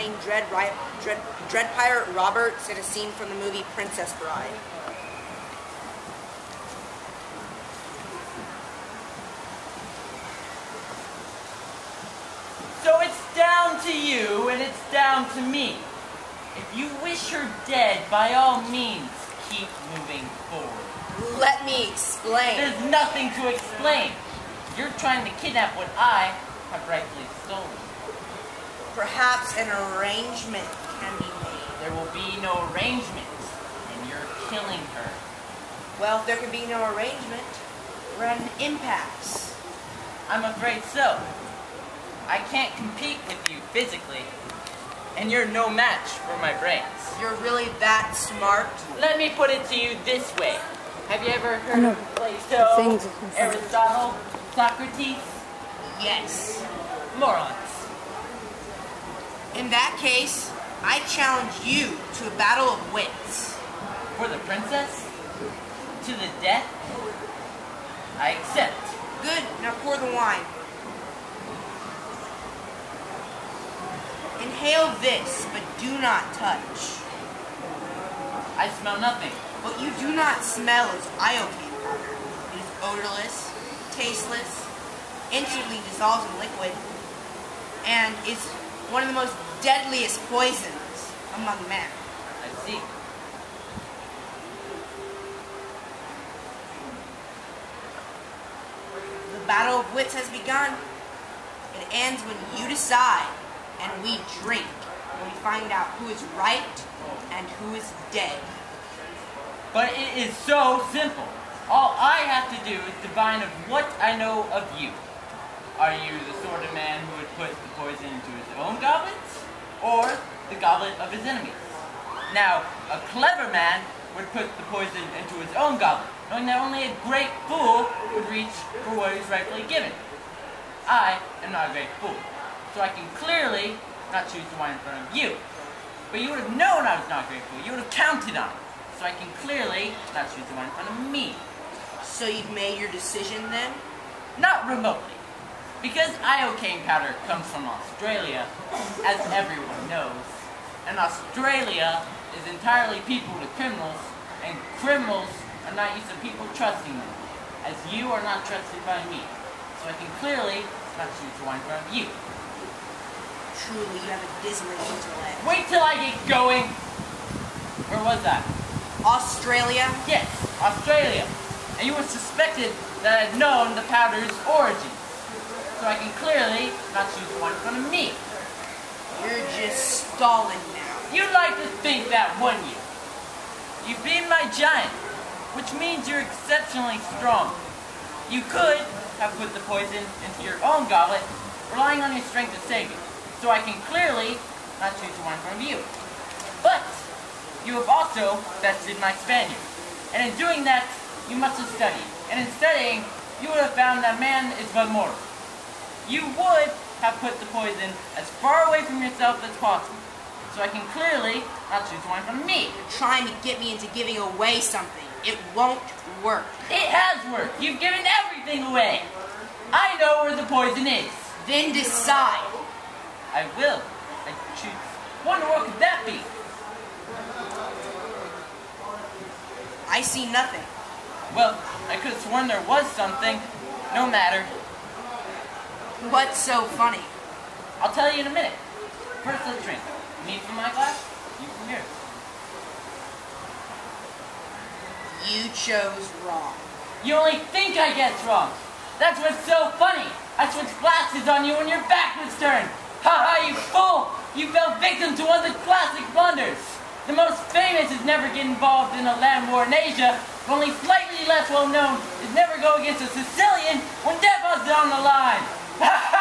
playing Dread Pirate Roberts in a scene from the movie Princess Bride. So it's down to you, and it's down to me. If you wish her dead, by all means, keep moving forward. Let me explain. There's nothing to explain. You're trying to kidnap what I have rightfully stolen. Perhaps an arrangement can be made. There will be no arrangement, and you're killing her. Well, if there can be no arrangement, we're at an impasse. I'm afraid so. I can't compete with you physically, and you're no match for my brains. You're really that smart? Let me put it to you this way. Have you ever heard of Plato, Aristotle, Socrates? Yes. Morons. In that case, I challenge you to a battle of wits. For the princess? To the death? I accept. Good, now pour the wine. Inhale this, but do not touch. I smell nothing. What you do not smell is iocane powder. It is odorless, tasteless, instantly dissolves in liquid, and is one of the most deadliest poisons among men. I see. The battle of wits has begun. It ends when you decide and we drink, when we find out who is right and who is dead. But it is so simple. All I have to do is divine of what I know of you. Are you the sort of man who would put the poison into his own goblets, or the goblet of his enemies? Now, a clever man would put the poison into his own goblet, knowing that only a great fool would reach for what is rightfully given. I am not a great fool, so I can clearly not choose the wine in front of you. But you would have known I was not a great fool. You would have counted on it. So I can clearly not choose the wine in front of me. So you've made your decision then? Not remotely. Because iocane powder comes from Australia, as everyone knows, and Australia is entirely people to criminals, and criminals are not used to people trusting them, as you are not trusted by me. So I can clearly not choose the wine in front of you. Truly, you have a dismal intellect. Wait till I get going! Where was that? Australia? Yes, Australia. And you were suspected that I had known the powder's origin. So I can clearly not choose the one in front of me. You're just stalling now. You'd like to think that, wouldn't you? You've been my giant, which means you're exceptionally strong. You could have put the poison into your own goblet, relying on your strength to save it. So I can clearly not choose the one in front of you. But you have also bested my Spaniard. And in doing that, you must have studied. And in studying, you would have found that man is but mortal. You would have put the poison as far away from yourself as possible. So I can clearly not choose the one in front of me. You're trying to get me into giving away something. It won't work. It has worked. You've given everything away. I know where the poison is. Then decide. I will. I choose. Wonder what could that be? I see nothing. Well, I could have sworn there was something. No matter. What's so funny? I'll tell you in a minute. First, let's drink. Me from my glass, you from yours. You chose wrong. You only think I guessed wrong. That's what's so funny. I switched glasses on you when your back was turned. Ha ha, you fool! You fell victim to one of the classic blunders. The most famous is never get involved in a land war in Asia. Only slightly less well known is never go against a Sicilian when death was on the line. Ha ha!